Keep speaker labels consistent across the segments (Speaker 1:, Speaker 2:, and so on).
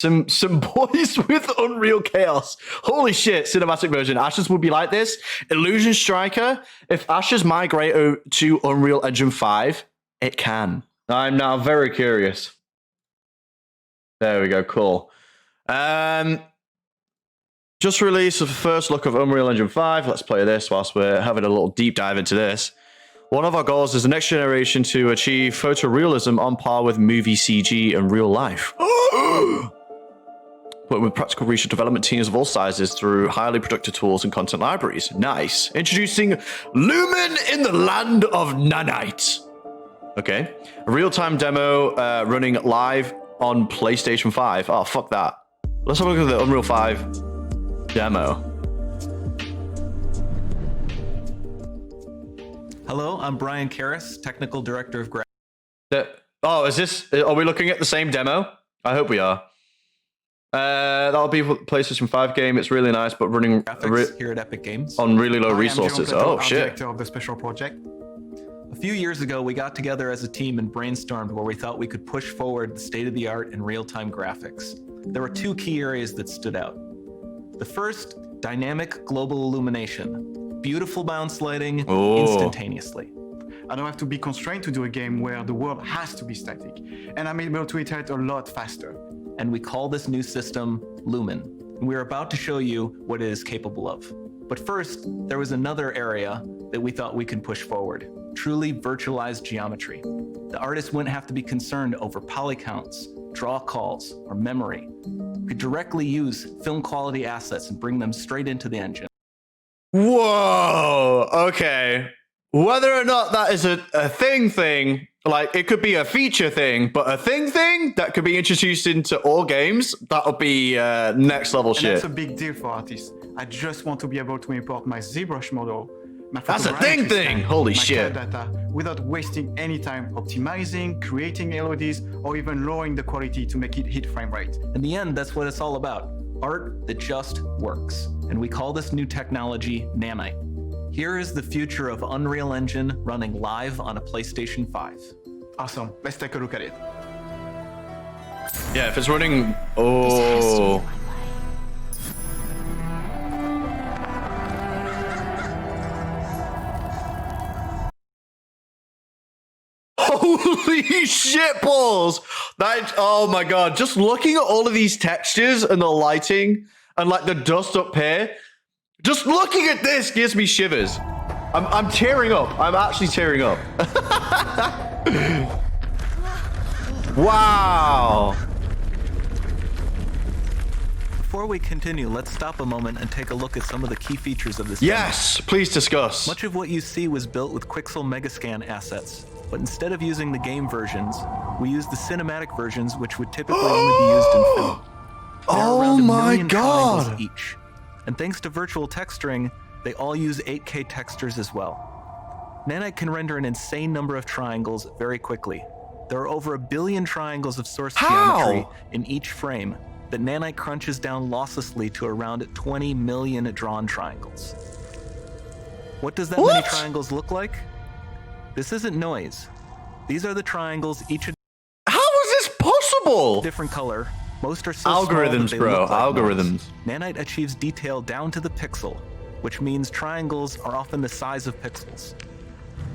Speaker 1: Some boys with Unreal Chaos. Holy shit, cinematic version. Ashes will be like this. Illusion Striker. If Ashes migrate to Unreal Engine 5, it can. I'm now very curious. There we go, cool. Just released the first look of Unreal Engine 5. Let's play this whilst we're having a little deep dive into this. One of our goals is the next generation to achieve photorealism on par with movie CG and real life. But with practical research development teams of all sizes through highly productive tools and content libraries. Nice. Introducing Lumen in the land of nanite. Okay. A real-time demo running live on PlayStation 5. Oh, fuck that. Let's have a look at the Unreal 5 demo.
Speaker 2: Hello, I'm Brian Karras, Technical Director of
Speaker 1: Oh, is this... Are we looking at the same demo? I hope we are. That'll be PlayStation 5 game. It's really nice, but running
Speaker 2: graphics here at Epic Games
Speaker 1: on really low resources. Oh shit!
Speaker 3: Director of the special project.
Speaker 2: A few years ago, we got together as a team and brainstormed where we thought we could push forward the state-of-the-art in real-time graphics. There were two key areas that stood out. The first, dynamic global illumination, beautiful bounce lighting instantaneously.
Speaker 3: I don't have to be constrained to do a game where the world has to be static, and I'm able to iterate a lot faster.
Speaker 2: And we call this new system Lumen. And we're about to show you what it is capable of. But first, there was another area that we thought we could push forward, truly virtualized geometry. The artist wouldn't have to be concerned over poly counts, draw calls, or memory. We could directly use film quality assets and bring them straight into the engine.
Speaker 1: Whoa, okay. Whether or not that is a thing, like it could be a feature thing, but a thing that could be introduced into all games, that would be next level shit.
Speaker 3: And that's a big deal for artists. I just want to be able to import my ZBrush model, my
Speaker 1: that's a thing. Holy shit.
Speaker 3: Data without wasting any time optimizing, creating LODs, or even lowering the quality to make it hit frame rate.
Speaker 2: In the end, that's what it's all about. Art that just works. And we call this new technology nanite. Here is the future of Unreal Engine running live on a PlayStation 5.
Speaker 3: Awesome. Let's take a look at it.
Speaker 1: Yeah, if it's running... Oh... Holy shit balls! That, oh my god, just looking at all of these textures and the lighting and like the dust up here, just looking at this gives me shivers. I'm tearing up. I'm actually tearing up. Wow.
Speaker 2: Before we continue, let's stop a moment and take a look at some of the key features of this
Speaker 1: Yes,
Speaker 2: demo.
Speaker 1: please discuss.
Speaker 2: Much of what you see was built with Quixel Megascan assets, but instead of using the game versions, we used the cinematic versions, which would typically only be used in film.
Speaker 1: Oh my god!
Speaker 2: Each. And thanks to virtual texturing, they all use 8K textures as well. Nanite can render an insane number of triangles very quickly. There are over 1 billion triangles of source geometry in each frame that Nanite crunches down losslessly to around 20 million drawn triangles. What does that many triangles look like? This isn't noise. These are the triangles, each
Speaker 1: How is this possible?
Speaker 2: different color. Most are so
Speaker 1: algorithms,
Speaker 2: small
Speaker 1: bro.
Speaker 2: Like
Speaker 1: algorithms.
Speaker 2: Nanite achieves detail down to the pixel, which means triangles are often the size of pixels.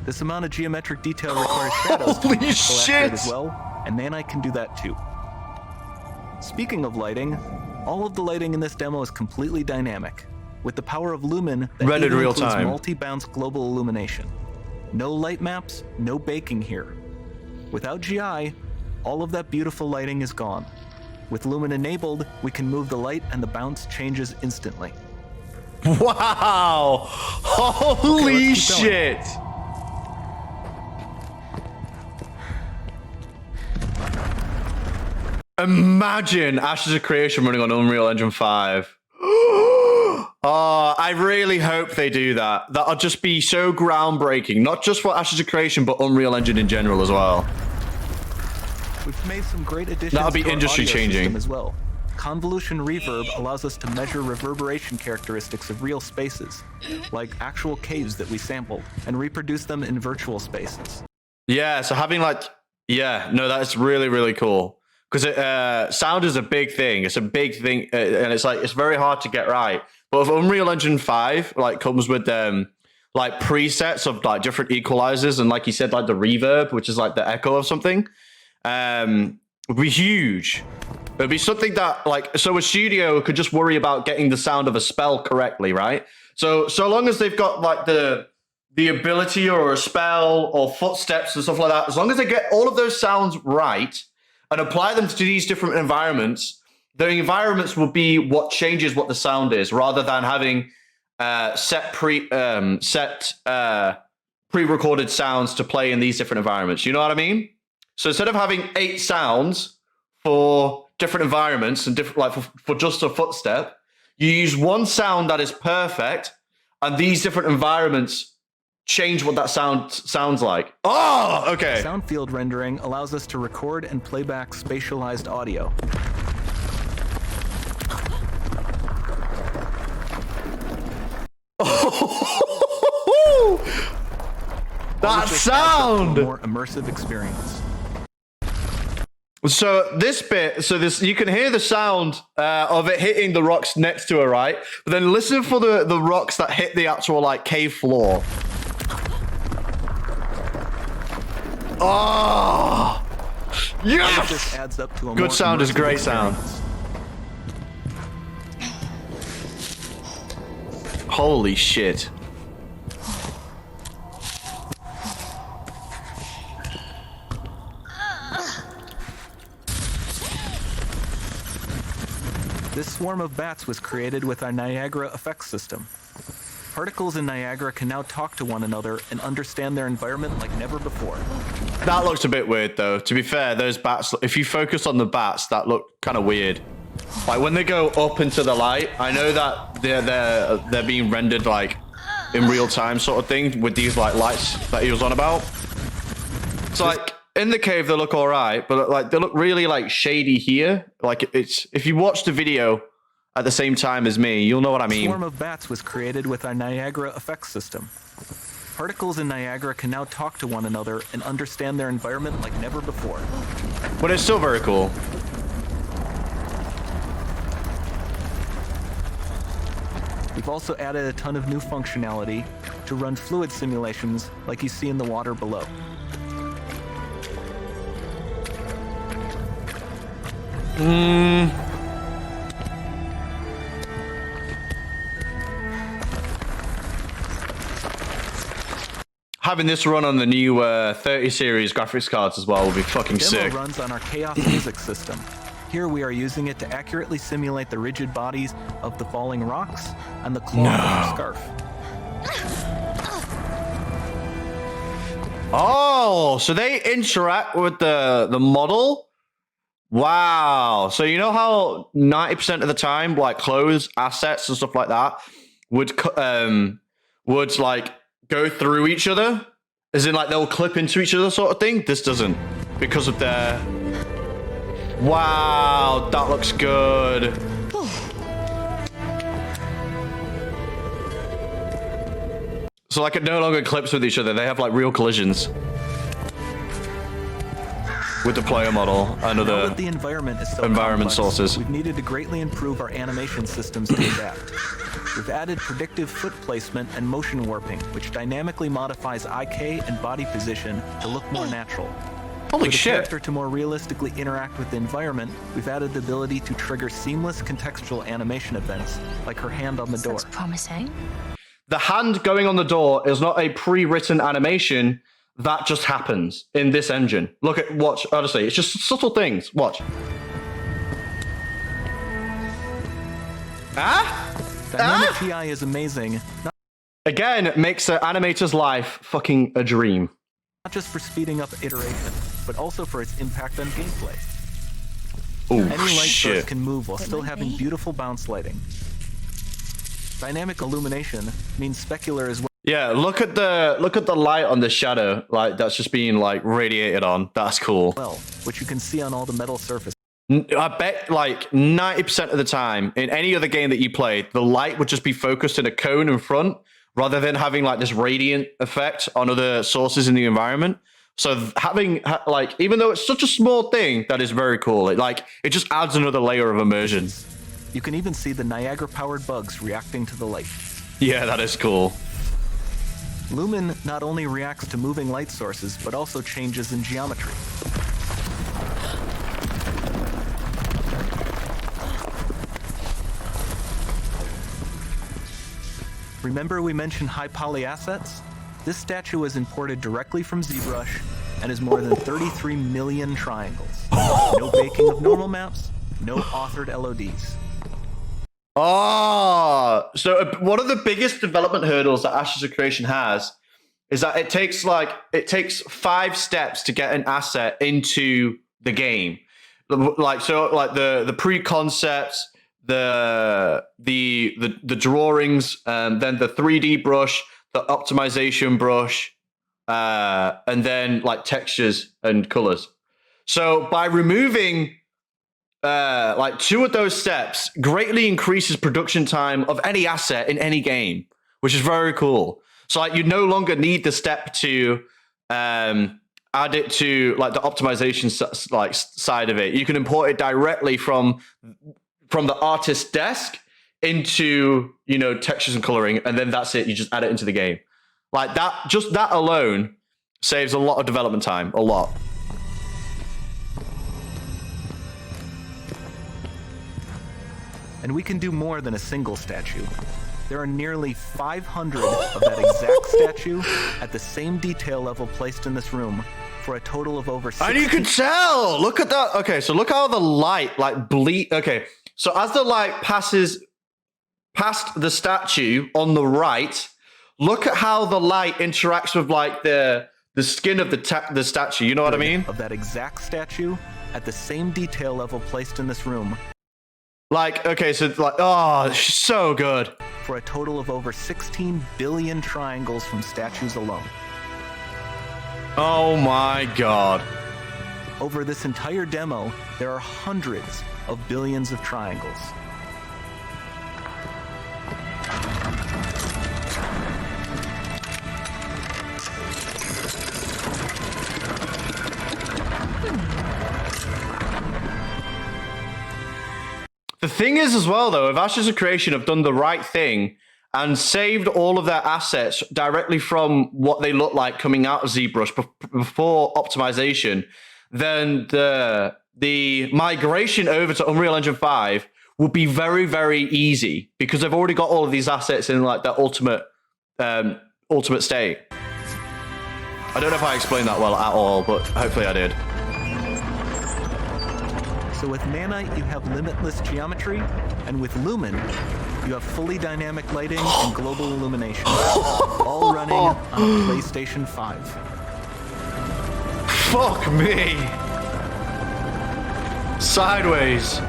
Speaker 2: This amount of geometric detail requires shadows to be accurate as well, and Nanite can do that too. Speaking of lighting, all of the lighting in this demo is completely dynamic, with the power of Lumen that
Speaker 1: rendered
Speaker 2: even
Speaker 1: real
Speaker 2: includes
Speaker 1: time
Speaker 2: multi-bounce global illumination. No light maps, no baking here. Without GI, all of that beautiful lighting is gone. With Lumen enabled, we can move the light and the bounce changes instantly.
Speaker 1: Wow! Holy shit! Imagine Ashes of Creation running on Unreal Engine 5. Oh, I really hope they do that. That'll just be so groundbreaking. Not just for Ashes of Creation, but Unreal Engine in general as well.
Speaker 2: We've made some great additions
Speaker 1: That'll be
Speaker 2: to our
Speaker 1: industry
Speaker 2: audio
Speaker 1: changing
Speaker 2: system as well. Convolution reverb allows us to measure reverberation characteristics of real spaces, like actual caves that we sampled, and reproduce them in virtual spaces.
Speaker 1: Yeah, so having like, yeah, no, that's really, really cool. because sound is a big thing. It's a big thing, and it's very hard to get right. But if Unreal Engine 5 like comes with like presets of like different equalizers and like you said, like the reverb, which is like the echo of something, would be huge. It'd be something that like so a studio could just worry about getting the sound of a spell correctly, right? So long as they've got like the ability or a spell or footsteps and stuff like that, as long as they get all of those sounds right and apply them to these different environments, the environments will be what changes what the sound is, rather than having pre-recorded sounds to play in these different environments. You know what I mean? So instead of having 8 sounds for different environments and different, like for just a footstep, you use one sound that is perfect, and these different environments change what that sounds like. Oh, okay.
Speaker 2: Sound field rendering allows us to record and play back spatialized audio.
Speaker 1: That sound!
Speaker 2: A more immersive experience.
Speaker 1: So this you can hear the sound of it hitting the rocks next to her, right? But then listen for the rocks that hit the actual like cave floor. Oh, yes!
Speaker 2: This adds up to a
Speaker 1: good
Speaker 2: more
Speaker 1: sound is great
Speaker 2: experience.
Speaker 1: sound. Holy shit.
Speaker 2: This swarm of bats was created with our Niagara effects system. Particles in Niagara can now talk to one another and understand their environment like never before.
Speaker 1: That looks a bit weird, though. To be fair, those bats, if you focus on the bats, that look kind of weird. Like, when they go up into the light, I know that they're being rendered, like, in real time sort of thing with these, like, lights that he was on about. It's like, in the cave, they look all right, but, like, they look really, like, shady here. Like, it's... If you watch the video at the same time as me, you'll know what I mean.
Speaker 2: The swarm of bats was created with our Niagara effects system. Particles in Niagara can now talk to one another and understand their environment like never before.
Speaker 1: But it's still very cool.
Speaker 2: We've also added a ton of new functionality to run fluid simulations like you see in the water below.
Speaker 1: Having this run on the new 30 series graphics cards as well will be fucking
Speaker 2: Demo
Speaker 1: sick.
Speaker 2: runs on our Chaos Music system. Here we are using it to accurately simulate the rigid bodies of the falling rocks and the cloth of our scarf.
Speaker 1: Oh, so they interact with the model? Wow. So you know how 90% of the time, like clothes, assets, and stuff like that would like go through each other? As in, like, they'll clip into each other sort of thing? This doesn't. Because of their... Wow, that looks good. So, like, it no longer clips with each other. They have, like, real collisions. With the player model and
Speaker 2: Now
Speaker 1: other
Speaker 2: that the environment is so
Speaker 1: environment
Speaker 2: complex,
Speaker 1: sources.
Speaker 2: we've needed to greatly improve our animation systems to adapt. We've added predictive foot placement and motion warping, which dynamically modifies IK and body position to look more natural.
Speaker 1: Holy
Speaker 2: For the
Speaker 1: shit.
Speaker 2: character to more realistically interact with the environment, we've added the ability to trigger seamless contextual animation events, like her hand on the door.
Speaker 4: Looks promising.
Speaker 1: The hand going on the door is not a pre-written animation. That just happens in this engine. Look at, watch, honestly, it's just subtle things. Watch.
Speaker 2: Dynamic TI is amazing,
Speaker 1: Again, it makes an animator's life fucking a dream.
Speaker 2: not just for speeding up iteration, but also for its impact on gameplay.
Speaker 1: Oh,
Speaker 2: Any light source
Speaker 1: shit.
Speaker 2: can move while still
Speaker 4: might
Speaker 2: having
Speaker 4: be.
Speaker 2: beautiful bounce lighting. Dynamic illumination means specular is
Speaker 1: Yeah, look at the light on the shadow, like that's just being like radiated on. That's cool.
Speaker 2: well, which you can see on all the metal surfaces.
Speaker 1: I bet like 90% of the time in any other game that you played, the light would just be focused in a cone in front rather than having like this radiant effect on other sources in the environment. So having like, even though it's such a small thing, that is very cool. It just adds another layer of immersion.
Speaker 2: You can even see the Niagara-powered bugs reacting to the light.
Speaker 1: Yeah, that is cool.
Speaker 2: Lumen not only reacts to moving light sources, but also changes in geometry. Remember we mentioned high poly assets? This statue was imported directly from ZBrush and is more than 33 million triangles. No baking of normal maps, no authored LODs.
Speaker 1: Oh, so one of the biggest development hurdles that Ashes of Creation has is that it takes 5 steps to get an asset into the game. The pre-concepts, the drawings, then the 3D brush, the optimization brush, and then like textures and colors. So by removing 2 of those steps greatly increases production time of any asset in any game, which is very cool. So like you no longer need the step to add it to like the optimization side of it. You can import it directly from the artist's desk into, textures and coloring, and then that's it. You just add it into the game. Like that, just that alone saves a lot of development time, a lot.
Speaker 2: And we can do more than a single statue. There are nearly 500 of that exact statue at the same detail level placed in this room for a total of over 60.
Speaker 1: And you can tell, look at that. Okay, so look how the light okay. So as the light passes past the statue on the right, look at how the light interacts with like the skin of the statue. You know what I mean?
Speaker 2: Of that exact statue at the same detail level placed in this room.
Speaker 1: Like, okay, so like, oh, so good.
Speaker 2: For a total of over 16 billion triangles from statues alone.
Speaker 1: Oh my God.
Speaker 2: Over this entire demo, there are hundreds of billions of triangles.
Speaker 1: The thing is as well, though, if Ashes of Creation have done the right thing and saved all of their assets directly from what they look like coming out of ZBrush before optimization, then the migration over to Unreal Engine 5 will be very, very easy because they've already got all of these assets in like their ultimate state. I don't know if I explained that well at all, but hopefully I did.
Speaker 2: So with Nanite, you have limitless geometry, and with Lumen, you have fully dynamic lighting and global illumination, all running on a PlayStation 5.
Speaker 1: Fuck me! Sideways.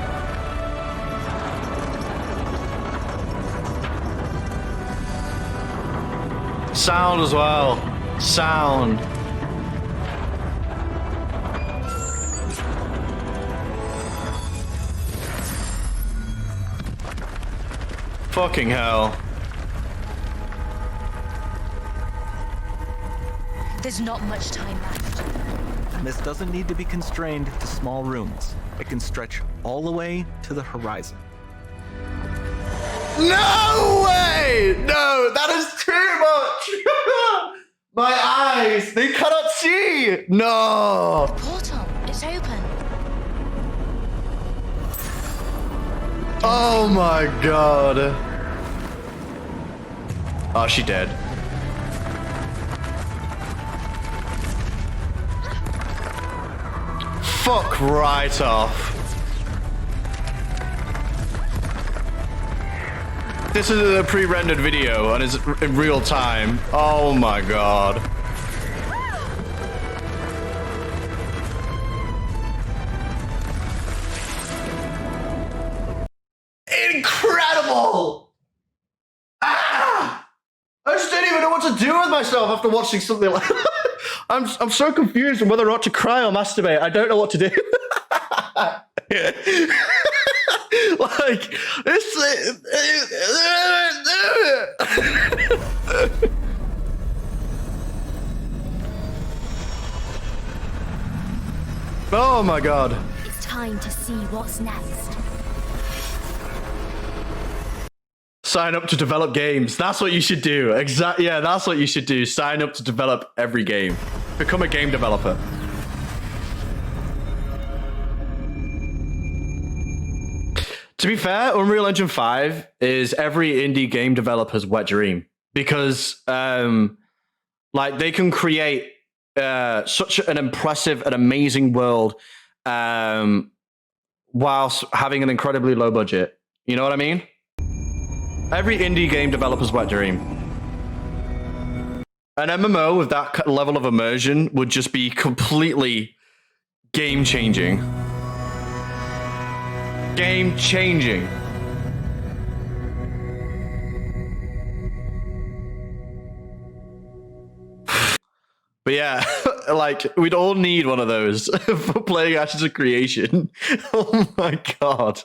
Speaker 1: Sound as well. Sound. Fucking hell.
Speaker 4: There's not much time left.
Speaker 2: And this doesn't need to be constrained to small rooms. It can stretch all the way to the horizon.
Speaker 1: No way! No, that is too much! My eyes, they cannot see! No!
Speaker 4: Portal, it's open.
Speaker 1: Oh my God. Oh, she dead. Fuck right off. This is a pre-rendered video and it's in real time. Oh my God. Incredible! Ah! I just didn't even know what to do with myself after watching something like I'm so confused on whether or not to cry or masturbate. I don't know what to do. Like, Oh my god.
Speaker 5: It's time to see what's next.
Speaker 1: Sign up to develop games. That's what you should do. Exactly. Yeah, that's what you should do. Sign up to develop every game. Become a game developer. To be fair, Unreal Engine 5 is every indie game developer's wet dream because like they can create such an impressive and amazing world whilst having an incredibly low budget. You know what I mean? Every indie game developer's wet dream. An MMO with that level of immersion would just be completely game-changing. Game-changing. But yeah, like, we'd all need one of those for playing Ashes of Creation. Oh my god.